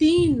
3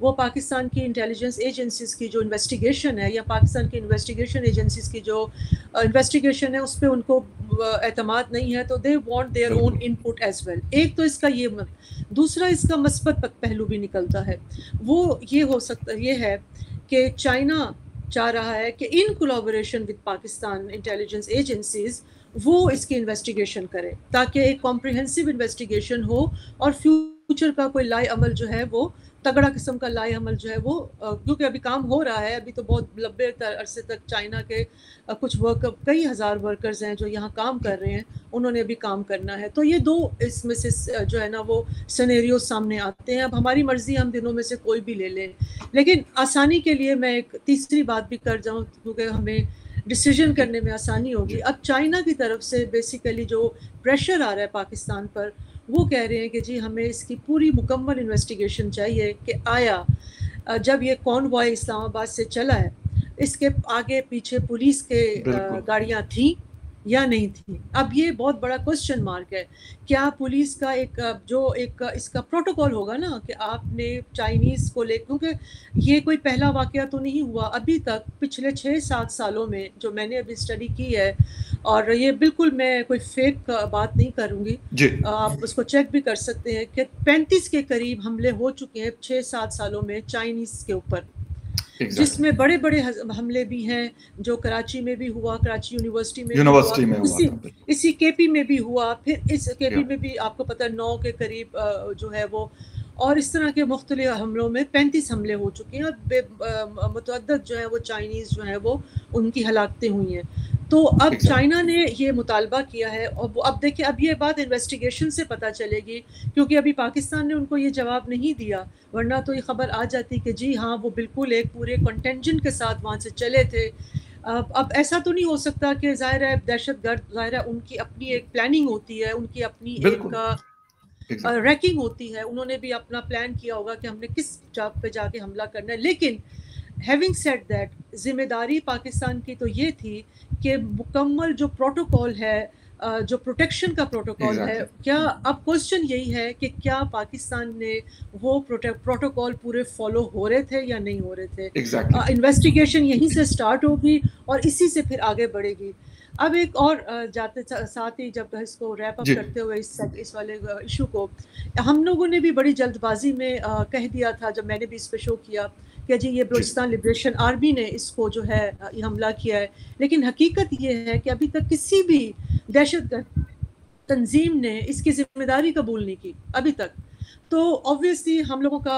وہ پاکستان کی intelligence agencies کی جو انویسٹیگیشن ہے یا پاکستان کی انویسٹیگیشن ایجنسیز کی جو انویسٹیگیشن ہے اس پہ ان کو اعتماد نہیں ہے، تو they want their own input as well. ایک تو اس کا یہ دوسرا اس کا مثبت پہلو بھی نکلتا ہے، وہ یہ ہو سکتا یہ ہے کہ چائنا چاہ رہا ہے کہ in collaboration with Pakistan intelligence agencies وہ اس کی انویسٹیگیشن کرے تاکہ ایک کمپریہنسو انویسٹیگیشن ہو اور فیوچر کا کوئی لائے عمل جو ہے وہ تگڑا قسم کا لائے عمل جو ہے وہ کیونکہ ابھی کام ہو رہا ہے، ابھی تو بہت لمبے عرصے تک چائنا کے کچھ ورکر کئی ہزار ورکرز ہیں جو یہاں کام کر رہے ہیں، انہوں نے ابھی کام کرنا ہے. تو یہ دو اس میں سے جو ہے نا وہ سینیریو سامنے آتے ہیں. اب ہماری مرضی ہم دنوں میں سے کوئی بھی لے لیں، لیکن آسانی کے لیے میں ایک تیسری بات بھی کر جاؤں کیونکہ ہمیں ڈیسیجن کرنے میں آسانی ہوگی. اب چائنا کی طرف سے بیسیکلی جو پریشر آ رہا ہے پاکستان پر، وہ کہہ رہے ہیں کہ جی ہمیں اس کی پوری مکمل انویسٹیگیشن چاہیے کہ آیا جب یہ کانوائے اسلام آباد سے چلا ہے اس کے آگے پیچھے پولیس کے گاڑیاں تھیں یا نہیں تھیں. اب یہ بہت بڑا کوسچن مارک ہے. کیا پولیس کا ایک اس کا پروٹوکول ہوگا نا کہ آپ نے چائنیز کو لے، کیونکہ یہ کوئی پہلا واقعہ تو نہیں ہوا ابھی تک پچھلے 6-7 سالوں میں جو میں نے ابھی اسٹڈی کی ہے، اور یہ بالکل میں کوئی فیک بات نہیں کروں گی، آپ اس کو چیک بھی کر سکتے ہیں کہ 35 کے قریب حملے ہو چکے ہیں 6-7 سالوں میں چائنیز کے اوپر، جس میں بڑے بڑے حملے بھی ہیں جو کراچی میں بھی ہوا، کراچی یونیورسٹی میں بھی ہوا، اسی کے پی میں بھی ہوا، پھر اس کے پی میں بھی آپ کو پتہ 9 کے قریب جو ہے وہ، اور اس طرح کے مختلف حملوں میں 35 حملے ہو چکے ہیں اور متعدد جو ہے وہ چائنیز جو ہے وہ ان کی ہلاکتیں ہوئی ہیں. تو اب چائنا نے یہ مطالبہ کیا ہے، اور اب دیکھیں اب یہ بات انویسٹیگیشن سے پتہ چلے گی، کیونکہ ابھی پاکستان نے ان کو یہ جواب نہیں دیا، ورنہ تو یہ خبر آ جاتی کہ جی ہاں وہ بالکل ایک پورے کنٹینجنٹ کے ساتھ وہاں سے چلے تھے. اب ایسا تو نہیں ہو سکتا کہ ظاہر ہے دہشت گرد، ظاہر ہے ان کی اپنی ایک پلاننگ ہوتی ہے، ان کی اپنی ایک ریکنگ ہوتی ہے، انہوں نے بھی اپنا پلان کیا ہوگا کہ ہم نے کس جگہ پہ جا کے حملہ کرنا ہے. لیکن ہیونگ سیڈ دیٹ ذمہ داری پاکستان کی تو یہ تھی کہ مکمل جو پروٹوکول ہے، جو پروٹیکشن کا پروٹوکول ہے، کیا اب کوسچن یہی ہے کہ کیا پاکستان نے وہ پروٹوکول پورے فالو ہو رہے تھے یا نہیں ہو رہے تھے. انویسٹیگیشن یہیں سے سٹارٹ ہوگی اور اسی سے پھر آگے بڑھے گی. اب ایک اور جاتے ساتھ ہی جب اس کو ریپ اپ کرتے ہوئے اس والے ایشو کو، ہم لوگوں نے بھی بڑی جلد بازی میں کہہ دیا تھا جب میں نے بھی اس پہ شو کیا کہ جی یہ بلوچستان لبریشن آرمی نے اس کو جو ہے یہ حملہ کیا ہے، لیکن حقیقت یہ ہے کہ ابھی تک کسی بھی دہشت گرد تنظیم نے اس کی ذمہ داری قبول نہیں کی ابھی تک. تو obviously ہم لوگوں کا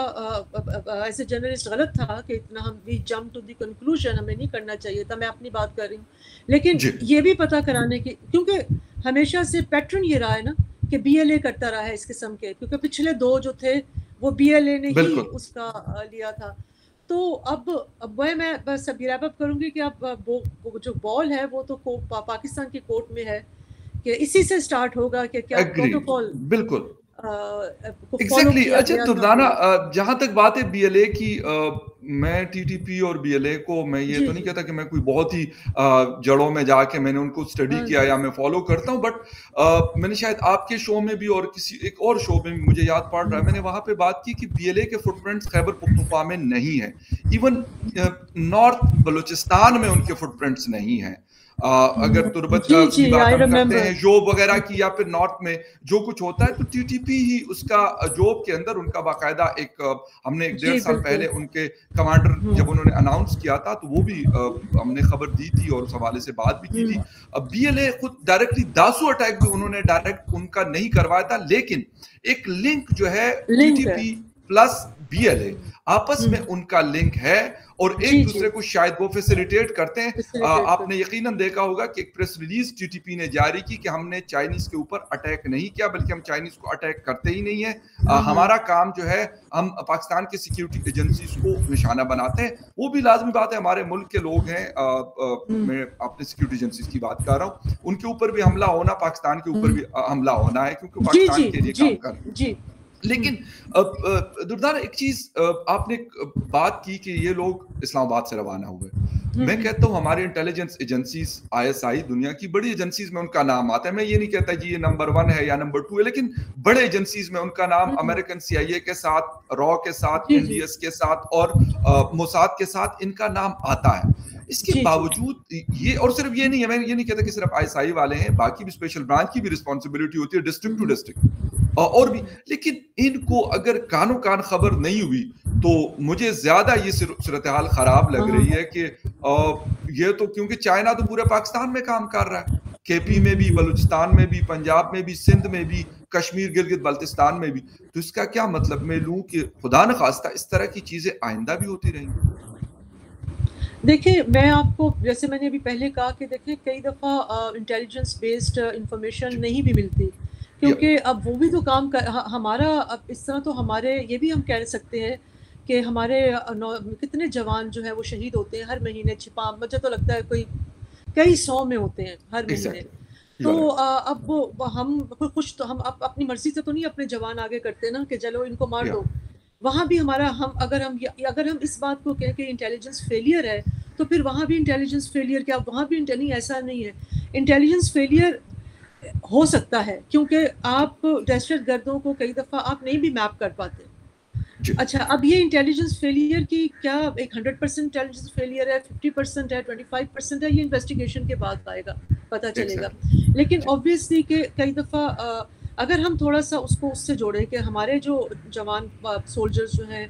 ایز اے جرنلسٹ غلط تھا کہ اتنا ہم we jump to the conclusion, ہمیں نہیں کرنا چاہیے تھا. میں اپنی بات کر رہی ہوں، لیکن یہ بھی پتہ کرانے کی، کیونکہ ہمیشہ سے پیٹرن یہ رہا ہے نا کہ بی ایل اے کرتا رہا ہے اس قسم کے، کیونکہ پچھلے 2 جو تھے وہ بی ایل اے نے ہی اس کا لیا تھا. تو اب میں بس اب ریپ اپ کروں گی کہ اب جو بال ہے وہ تو پاکستان کی کورٹ میں ہے کہ اسی سے سٹارٹ ہوگا کہ کیا پروٹوکول بالکل ایگزیکٹلی. اچھا دردانہ، جہاں تک بات ہے بی ایل اے کی، میں ٹی ٹی پی اور بی ایل اے کو میں یہ تو نہیں کہتا کہ میں کوئی بہت ہی جڑوں میں جا کے میں نے ان کو اسٹڈی کیا یا میں فالو کرتا ہوں، بٹ میں نے شاید آپ کے شو میں بھی اور کسی ایک اور شو میں مجھے یاد پڑ رہا ہے، میں نے وہاں پہ بات کی کہ بی ایل اے کے فٹ پرنٹس خیبر پختونخوا میں نہیں ہیں، ایون نارتھ بلوچستان میں ان کے فٹ پرنٹس نہیں ہیں. اگر تربت کی بات ہم کرتے ہیں جوب وغیرہ کی یا پھر نارتھ میں جو کچھ ہوتا ہے تو ٹی ٹی پی ہی اس کا جوب کے اندر ان کا باقاعدہ ایک ہم نے 1.5 سال پہلے ان کے کمانڈر جب انہوں نے اناؤنس کیا تھا تو وہ بھی ہم نے خبر دی تھی اور اس حوالے سے بات بھی کی تھی. بی ایل اے خود ڈائریکٹلی داسو اٹیک بھی انہوں نے ڈائریکٹ ان کا نہیں کروایا تھا، لیکن ایک لنک جو ہے T T P plus B L A آپس میں ان کا لنک ہے اور ایک دوسرے کو شاید وہ فیسیلیٹیٹ کرتے ہیں. آپ نے یقیناً دیکھا ہوگا کہ ایک پریس ریلیز ٹی ٹی پی نے جاری کی کہ ہم نے چائنیز کے اوپر اٹیک نہیں کیا، بلکہ ہم چائنیز کو اٹیک کرتے ہی نہیں ہیں. ہمارا کام جو ہے ہم پاکستان کے سیکیورٹی ایجنسیز کو نشانہ بناتے ہیں. وہ بھی لازمی بات ہے، ہمارے ملک کے لوگ ہیں، میں اپنے سیکیورٹی ایجنسیز کی بات کر رہا ہوں، ان کے اوپر بھی حملہ ہونا، پاکستان کے اوپر بھی حملہ ہونا ہے کیونکہ پاکستان کے لیے کام کر رہے ہیں. لیکن دردانہ ایک چیز آپ نے بات کی کہ یہ لوگ اسلام آباد سے روانہ ہوئے. میں کہتا ہوں ہماری انٹیلیجنس ایجنسیز ISI دنیا کی بڑی ایجنسیز میں ان کا نام آتا ہے. میں یہ نہیں کہتا جی یہ نمبر 1 ہے یا نمبر 2 ہے, لیکن بڑے ایجنسیز میں ان کا نام امریکن CIA کے ساتھ, را کے ساتھ, NDS کے ساتھ اور موساد کے ساتھ ان کا نام آتا ہے. اس کے باوجود یہ, اور صرف یہ نہیں ہے, میں یہ نہیں کہتا کہ صرف ISI والے ہیں, باقی بھی اسپیشل برانچ کی بھی رسپانسبلٹی ہوتی ہے ڈسٹرکٹ ٹو ڈسٹرکٹ اور بھی, لیکن ان کو اگر کانوں کان خبر نہیں ہوئی تو مجھے زیادہ یہ صورتحال خراب لگ رہی ہے کہ یہ تو کیونکہ چائنا تو پورے پاکستان میں کام کر رہا ہے, KP میں بھی, بلوچستان میں بھی, پنجاب میں بھی, سندھ میں بھی, کشمیر گلگت بلتستان میں بھی. تو اس کا کیا مطلب میں لوں کہ خدا نخواستہ اس طرح کی چیزیں آئندہ بھی ہوتی رہیں گی؟ دیکھیں میں آپ کو جیسے میں نے ابھی پہلے کہا کہ دیکھیں کئی دفعہ انٹیلیجنس بیسڈ انفارمیشن نہیں بھی ملتی, کیونکہ اب وہ بھی تو کام ہمارا اب اس طرح تو ہمارے یہ بھی ہم کہہ سکتے ہیں کہ ہمارے کتنے جوان جو ہے وہ شہید ہوتے ہیں ہر مہینے, چھپا مجھے تو لگتا ہے کوئی کئی 100 میں ہوتے ہیں ہر مہینے. تو اب ہم خوش تو ہم اپنی مرضی سے تو نہیں اپنے جوان آگے کرتے نا کہ چلو ان کو مار دو. وہاں بھی ہمارا اگر ہم اس بات کو کہیں کہ انٹیلیجنس فیلئر ہے تو پھر وہاں بھی انٹیلیجنس فیلئر کیا, وہاں بھی نہیں, ایسا نہیں ہے. انٹیلیجنس فیلئر ہو سکتا ہے کیونکہ آپ دہشت گردوں کو کئی دفعہ آپ نہیں بھی میپ کر پاتے. اچھا اب یہ انٹیلیجنس فیلئر کی کیا ایک 100% انٹیلیجنس فیلئر ہے, 50% ہے, 25% ہے, یہ انویسٹیگیشن کے بعد آئے گا, پتہ چلے گا. لیکن obviously کہ کئی دفعہ اگر ہم تھوڑا سا اس کو اس سے جوڑیں کہ ہمارے جو جوان سولجرز جو ہیں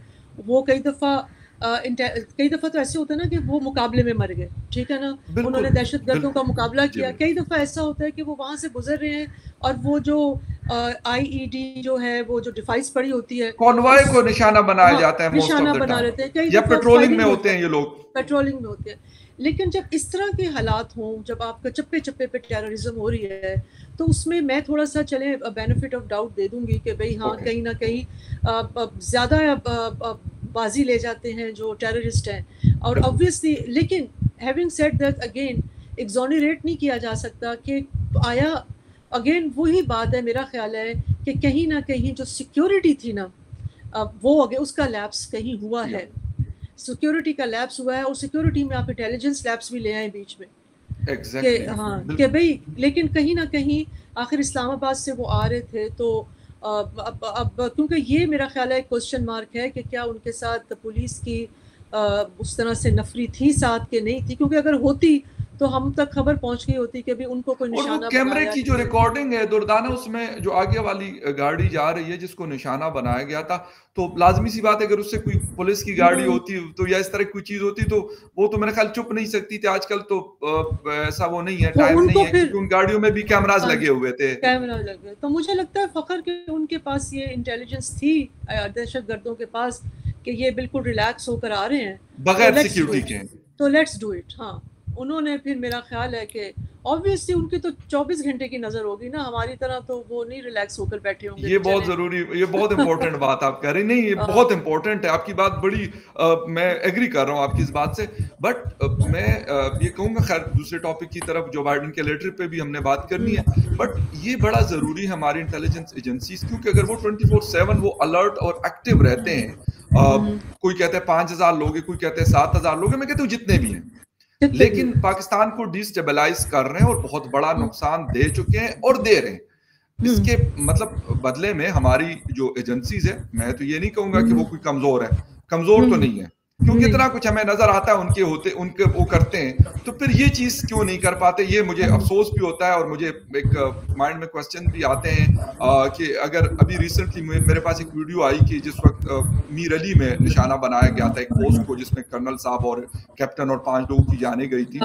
وہ کئی دفعہ تو ایسے ہوتا ہے نا کہ وہ مقابلے میں مر گئے, ٹھیک ہے نا, انہوں نے دہشت گردوں کا مقابلہ کیا. کئی دفعہ ایسا ہوتا ہے کہ وہ وہاں سے گزر رہے ہیں اور وہ جو IED جو ہے وہ جو ڈیوائس پڑی ہوتی ہے کانوائے کو نشانہ بنایا جاتا ہے, نشانہ بنا لیتے ہیں, کئی یا پیٹرولنگ میں ہوتے ہیں یہ لوگ, پیٹرولنگ میں ہوتے ہیں. لیکن جب اس طرح کے حالات ہوں, جب آپ کا چپے چپے پہ ٹیررزم ہو رہی ہے, تو اس میں میں تھوڑا سا چلیں بینیفٹ آف ڈاؤٹ دے دوں گی کہ بھئی ہاں کہیں نہ کہیں زیادہ بازی لے جاتے ہیں جو ٹیررسٹ ہیں. اور obviously لیکن having said that again exonerate نہیں کیا جا سکتا کہ آیا اگین وہی بات ہے, میرا خیال ہے کہ کہیں نہ کہیں جو سیکیورٹی تھی نا وہ اس کا لیپس کہیں ہوا ہے, سیکیورٹی کا لیپس ہوا ہے. اور سیکیورٹی میں آپ انٹیلیجنس لیپس بھی لے آئے بیچ میں کہ ہاں کہ بھئی, لیکن کہیں نہ کہیں آخر اسلام آباد سے وہ آ رہے تھے تو اب کیونکہ یہ میرا خیال ہے کوسچن مارک ہے کہ کیا ان کے ساتھ پولیس کی اس طرح سے نفری تھی ساتھ کہ نہیں تھی, کیونکہ اگر ہوتی تو ہم تک خبر پہنچ گئی ہوتی کہ بھی ان کو کوئی نشانہ اور کیمرے کی جو ریکارڈنگ ہے دردانہ, اس میں جو آگے والی گاڑی جا رہی ہے جس کو نشانہ بنایا گیا تھا, تو لازمی سی بات ہے اگر اس سے کوئی پولیس کی گاڑی ہوتی تو یا اس طرح کوئی چیز ہوتی تو وہ تو میرے خیال چپ نہیں سکتی تھی. آج کل تو ایسا وہ نہیں ہے, ٹائم نہیں ہے, کیونکہ ان گاڑیوں میں بھی کیمراز لگے ہوئے تھے, کیمرہ لگے. تو مجھے لگتا ہے فخر کہ ان کے پاس یہ انٹیلیجنس تھی دہشت گردوں کے پاس کہ یہ بالکل ریلیکس ہو کر آ رہے ہیں بغیر سیکیورٹی کے, تو لیٹس ڈو اٹ. ہاں انہوں نے پھر میرا خیال ہے کہ obviously ان کی تو 24 گھنٹے کی نظر ہوگی نا, ہماری طرح تو وہ نہیں ریلیکس ہو کر بیٹھے ہوں گے. یہ بہت ضروری, یہ بہت امپورٹنٹ بات آپ کہہ رہے ہیں. نہیں یہ بہت امپورٹنٹ ہے, آپ کی بات بڑی, میں ایگری کر رہا ہوں آپ کی اس بات سے. بٹ میں یہ کہوں گا, خیر دوسرے ٹاپک کی طرف جو بائیڈن کے لیٹر پہ بھی ہم نے بات کرنی ہے, بٹ یہ بڑا ضروری ہے ہماری انٹیلیجنس ایجنسیز, کیونکہ اگر وہ 24/7 وہ الرٹ اور ایکٹیو رہتے ہیں, کوئی کہتے ہیں 5,000 لوگ ہیں, کوئی کہتے ہیں 7,000 لوگ ہیں, میں کہتا ہوں جتنے بھی ہیں, لیکن پاکستان کو ڈیسٹیبلائز کر رہے ہیں اور بہت بڑا نقصان دے چکے ہیں اور دے رہے ہیں. اس کے مطلب بدلے میں ہماری جو ایجنسیز ہے, میں تو یہ نہیں کہوں گا کہ وہ کوئی کمزور ہے, کمزور تو نہیں ہے, کیونکہ اتنا کچھ ہمیں نظر آتا ہے ان کے وہ کرتے ہیں, تو پھر یہ چیز کیوں نہیں کر پاتے, یہ مجھے افسوس بھی ہوتا ہے. اور مجھے ایک مائنڈ میں کوسچن بھی آتے ہیں کہ اگر ابھی ریسنٹلی میرے پاس ایک ویڈیو آئی کہ جس وقت میر علی میں نشانہ بنایا گیا تھا ایک پوسٹ کو, جس میں کرنل صاحب اور کیپٹن اور 5 لوگوں کی جانیں گئی تھی.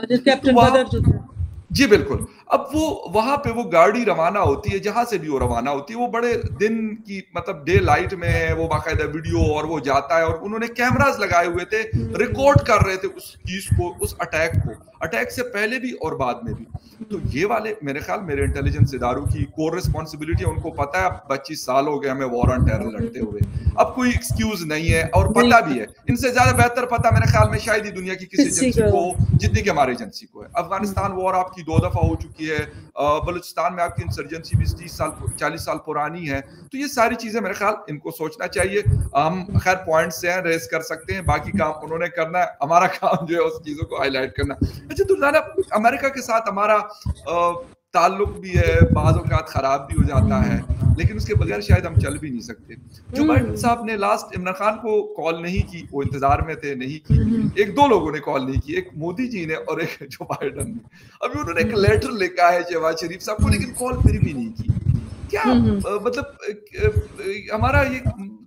جی بالکل. اب وہ وہاں پہ وہ گاڑی روانہ ہوتی ہے, جہاں سے بھی وہ روانہ ہوتی ہے, وہ بڑے دن کی مطلب ڈے لائٹ میں ہے, وہ باقاعدہ ویڈیو, اور وہ جاتا ہے, اور انہوں نے کیمراز لگائے ہوئے تھے, ریکارڈ کر رہے تھے اس چیز کو, اس اٹیک سے پہلے بھی اور بعد میں بھی. تو یہ والے میرے خیال میرے انٹیلیجنس اداروں کی کور ریسپانسبلٹی ہے, ان کو پتا ہے اب 25 سال ہو گئے ہمیں وار آن ٹیرر لڑتے ہوئے, اب کوئی ایکسکیوز نہیں ہے, اور پتہ بھی ہے, ان سے زیادہ بہتر پتہ میرے خیال میں شاید ہی دنیا کی کسی ایجنسی کو جتنی کہ ہماری ایجنسی کو ہے. افغانستان وار آپ کی 2 دفعہ ہو چکی ہے, بلوچستان میں آپ کی انسرجنسی بھی 40 سال پرانی ہے. تو یہ ساری چیزیں میرے خیال ان کو سوچنا چاہیے. ہم خیر پوائنٹس ہیں ریز کر سکتے ہیں, باقی کام انہوں نے کرنا ہے, ہمارا کام جو ہے اس چیزوں کو ہائی لائٹ کرنا. اچھا دردانہ, امریکہ کے ساتھ ہمارا تعلق بھی ہے, بعض اوقات خراب بھی ہو جاتا ہے, لیکن اس کے بغیر شاید ہم چل بھی نہیں سکتے. جو بائیڈن صاحب نے لاسٹ عمران خان کو کال نہیں کی, وہ انتظار میں تھے, نہیں کی. 1-2 لوگوں نے کال نہیں کی, ایک مودی جی نے اور ایک جو بائیڈن نے. ابھی انہوں نے ایک لیٹر لکھا ہے شہباز شریف صاحب کو, لیکن کال پھر بھی نہیں کی. کیا مطلب ہمارا یہ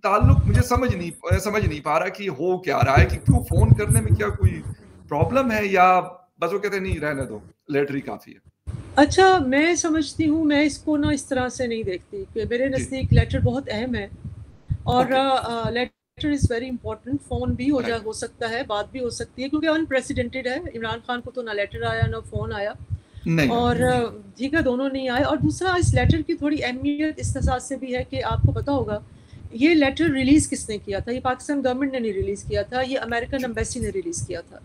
تعلق مجھے سمجھ نہیں پا رہا کہ ہو کیا رہا ہے, کہ کیوں فون کرنے میں کیا کوئی پرابلم ہے, یا بس وہ کہتے ہیں نہیں رہنے دو, لیٹر ہی کافی ہے. اچھا میں سمجھتی ہوں, میں اس کو نا اس طرح سے نہیں دیکھتی کہ میرے نزدیک لیٹر بہت اہم ہے, اور letter is very important. Phone بھی ہو سکتا ہے, بات بھی ہو سکتی ہے, کیونکہ انپریسیڈنٹڈ ہے. عمران خان کو تو نہ لیٹر آیا نہ فون آیا, اور ٹھیک ہے دونوں نہیں آئے. اور دوسرا اس لیٹر کی تھوڑی اہمیت اس طرح سے بھی ہے کہ آپ کو پتا ہوگا یہ لیٹر ریلیز کس نے کیا تھا. یہ پاکستان گورنمنٹ نے نہیں ریلیز کیا تھا, یہ امریکن ایمبیسی نے ریلیز کیا تھا.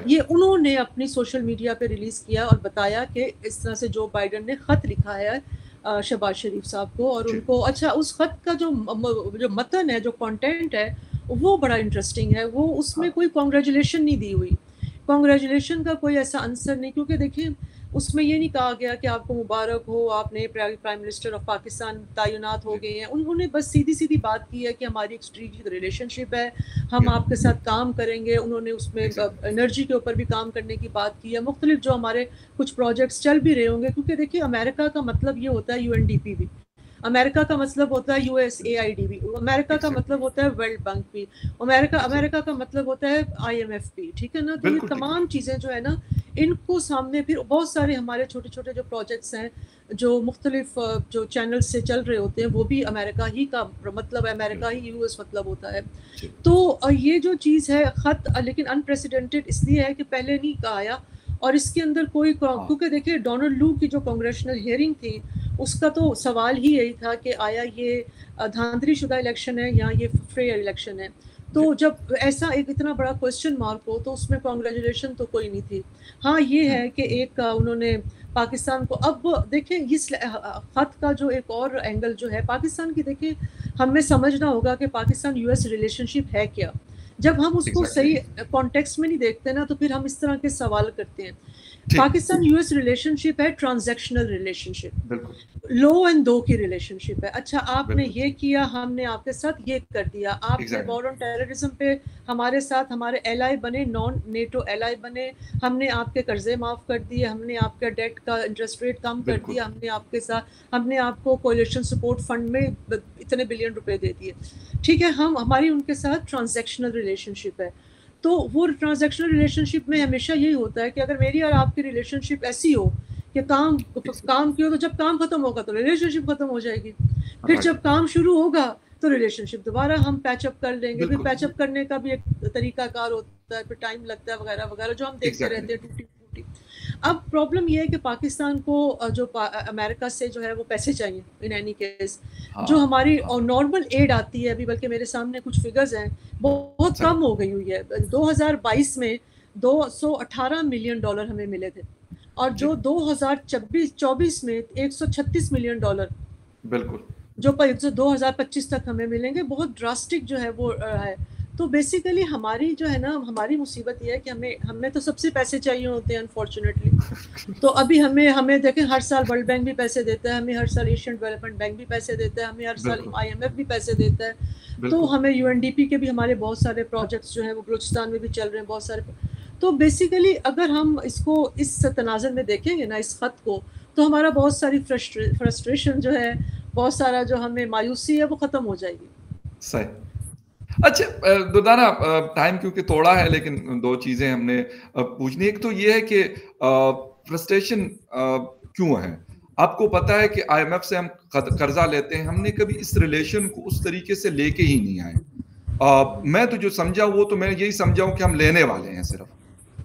یہ انہوں نے اپنی سوشل میڈیا پہ ریلیز کیا اور بتایا کہ اس طرح سے جو بائیڈن نے خط لکھا ہے شہباز شریف صاحب کو, اور ان کو اچھا اس خط کا جو متن ہے, جو کانٹینٹ ہے, وہ بڑا انٹرسٹنگ ہے. وہ اس میں کوئی کانگریچولیشن نہیں دی ہوئی, کانگریچولیشن کا کوئی ایسا آنسر نہیں, کیونکہ دیکھیں اس میں یہ نہیں کہا گیا کہ آپ کو مبارک ہو, آپ نئے پرائم منسٹر آف پاکستان تعینات ہو گئے ہیں. انہوں نے بس سیدھی بات کی ہے کہ ہماری ایک اسٹریٹجک ریلیشن شپ ہے, ہم آپ کے ساتھ کام کریں گے. انہوں نے اس میں انرجی کے اوپر بھی کام کرنے کی بات کی ہے, مختلف جو ہمارے کچھ پروجیکٹس چل بھی رہے ہوں گے, کیونکہ دیکھیے امریکہ کا مطلب یہ ہوتا ہے UNDP بھی, امریکہ کا مطلب ہوتا ہے USAID بھی, امریکہ کا مطلب ہوتا ہے ورلڈ بینک بھی, امریکہ کا مطلب ہوتا ہے IMF بھی, ٹھیک ہے نا. تو یہ تمام چیزیں جو ہے نا, ان کو سامنے پھر بہت سارے ہمارے چھوٹے چھوٹے جو پروجیکٹس ہیں جو مختلف جو چینل سے چل رہے ہوتے ہیں, وہ بھی امریکہ ہی کا مطلب, امریکہ ہی US مطلب ہوتا ہے. تو یہ جو چیز ہے خط, لیکن انپریسیڈنٹڈ اس لیے ہے کہ پہلے نہیں کہا آیا, اور اس کے اندر کوئی, کیونکہ دیکھیے ڈونلڈ لو کی جو کانگریشنل ہیئرنگ تھی اس کا تو سوال ہی یہی تھا کہ آیا یہ دھاندلی شدہ الیکشن ہے یا یہ فیئر الیکشن ہے. تو جب ایسا ایک اتنا بڑا کوسچن مارک ہو تو اس میں کانگریچولیشن تو کوئی نہیں تھی. ہاں یہ ہے کہ ایک انہوں نے پاکستان کو, اب دیکھیں اس خط کا جو ایک اور اینگل جو ہے پاکستان کی, دیکھیں ہمیں سمجھنا ہوگا کہ پاکستان US ریلیشن شپ ہے کیا. جب ہم اس کو صحیح کانٹیکسٹ میں نہیں دیکھتے نا, تو پھر ہم اس طرح کے سوال کرتے ہیں. پاکستان US ریلیشن شپ ہے transactional relationship, love and دو کی ریلیشن شپ ہے. اچھا آپ نے یہ کیا, ہم نے آپ کے ساتھ یہ کر دیا, آپ نے وار آن ٹیررزم پہ ہمارے ساتھ ہمارے ایلائی بنے, نان نیٹو ایلائی بنے, ہم نے آپ کے قرضے معاف کر دیے, ہم نے آپ کا ڈیٹ کا انٹرسٹ ریٹ کم کر دیا, ہم نے آپ کے ساتھ, ہم نے آپ کو کولیشن سپورٹ فنڈ میں اتنے بلین روپے دے دیے, ٹھیک ہے. ہماری ان کے ساتھ ٹرانزیکشنل ریلیشن شپ ہے. تو وہ ٹرانزیکشنل ریلیشن شپ میں ہمیشہ یہی ہوتا ہے کہ اگر میری اور آپ کی ریلیشن شپ ایسی ہو کہ کام کیوں, تو جب کام ختم ہوگا تو ریلیشن شپ ختم ہو جائے گی, پھر جب کام شروع ہوگا تو ریلیشن شپ دوبارہ ہم پیچ اپ کر لیں گے. پھر پیچ اپ کرنے کا بھی ایک طریقہ کار ہوتا ہے, پھر ٹائم لگتا ہے وغیرہ وغیرہ, جو ہم دیکھتے رہتے ہیں ٹوٹی پھوٹی. اب پرابلم یہ ہے کہ پاکستان کو جو امریکہ سے جو ہے وہ پیسے چاہیے ان اینی کیس, جو ہماری نارمل ایڈ آتی ہے ابھی, بلکہ میرے سامنے کچھ فگرز ہیں, بہت کم ہو گئی ہوئی ہے. 2022 میں $218 ملین ہمیں ملے تھے, اور جو 2024 میں $136 ملین, بالکل جو 2025 تک ہمیں ملیں گے. بہت ڈراسٹک جو ہے وہ ہے. تو بیسیکلی ہماری جو ہے نا, ہماری مصیبت یہ ہے کہ ہمیں تو سب سے پیسے چاہیے ہوتے ہیں انفارچونیٹلی. تو ابھی ہمیں دیکھیں ہر سال ورلڈ بینک بھی پیسے دیتا ہے, ہمیں ہر سال ایشین ڈیولپمنٹ بینک بھی پیسے دیتا ہے, ہمیں ہر سال IMF بھی پیسے دیتا ہے. تو ہمیں UNDP کے بھی ہمارے بہت سارے پروجیکٹس جو ہیں وہ بلوچستان میں بھی چل رہے ہیں بہت سارے. تو بیسیکلی اگر ہم اس کو اس تناظر میں دیکھیں گے نا, اس خط کو, تو ہمارا بہت ساری فرسٹریشن جو ہے, بہت سارا جو ہمیں مایوسی ہے وہ ختم ہو جائے گی. صحیح. اچھا دردانہ, ٹائم کیونکہ تھوڑا ہے, لیکن 2 چیزیں ہم نے پوچھنی. ایک تو یہ ہے کہ فرسٹریشن کیوں ہے. آپ کو پتا ہے کہ IMF سے ہم قرضہ لیتے ہیں, ہم نے کبھی اس ریلیشن کو اس طریقے سے لے کے ہی نہیں آئے. میں تو جو سمجھا وہ تو میں یہی سمجھا ہوں کہ ہم لینے والے ہیں صرف,